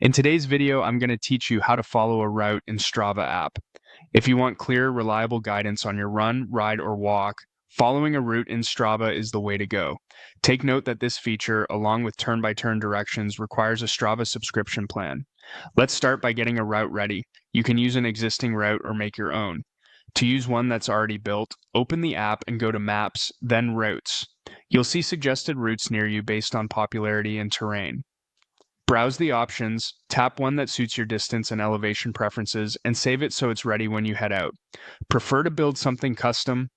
In today's video, I'm going to teach you how to follow a route in Strava app. If you want clear, reliable guidance on your run, ride, or walk, following a route in Strava is the way to go. Take note that this feature, along with turn-by-turn directions, requires a Strava subscription plan. Let's start by getting a route ready. You can use an existing route or make your own. To use one that's already built, open the app and go to Maps, then Routes. You'll see suggested routes near you based on popularity and terrain. Browse the options, tap one that suits your distance and elevation preferences, and save it so it's ready when you head out. Prefer to build something custom?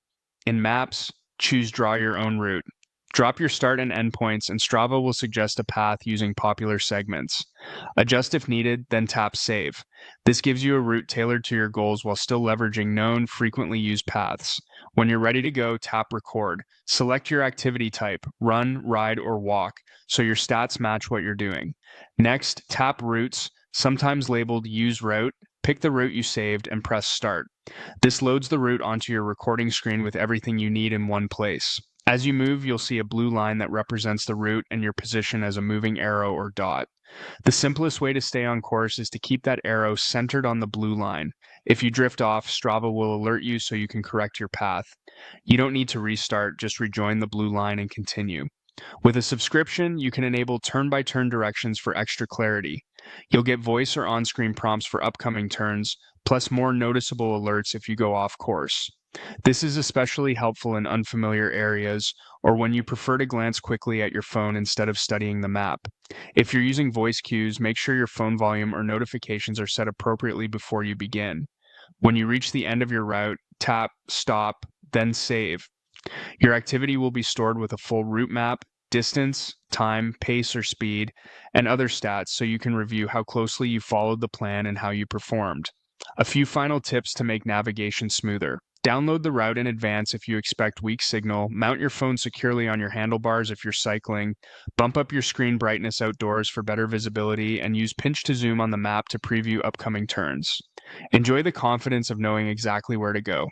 In Maps, choose Draw Your Own Route. Drop your start and end points, and Strava will suggest a path using popular segments. Adjust if needed, then tap Save. This gives you a route tailored to your goals while still leveraging known, frequently used paths. When you're ready to go, tap Record. Select your activity type, run, ride, or walk, so your stats match what you're doing. Next, tap Routes, sometimes labeled Use Route. Pick the route you saved and press Start. This loads the route onto your recording screen with everything you need in one place. As you move, you'll see a blue line that represents the route and your position as a moving arrow or dot. The simplest way to stay on course is to keep that arrow centered on the blue line. If you drift off, Strava will alert you so you can correct your path. You don't need to restart, just rejoin the blue line and continue. With a subscription, you can enable turn-by-turn directions for extra clarity. You'll get voice or on-screen prompts for upcoming turns, plus more noticeable alerts if you go off course. This is especially helpful in unfamiliar areas or when you prefer to glance quickly at your phone instead of studying the map. If you're using voice cues, make sure your phone volume or notifications are set appropriately before you begin. When you reach the end of your route, tap Stop, then Save. Your activity will be stored with a full route map, distance, time, pace or speed, and other stats so you can review how closely you followed the plan and how you performed. A few final tips to make navigation smoother. Download the route in advance if you expect weak signal, mount your phone securely on your handlebars if you're cycling, bump up your screen brightness outdoors for better visibility, and use pinch to zoom on the map to preview upcoming turns. Enjoy the confidence of knowing exactly where to go.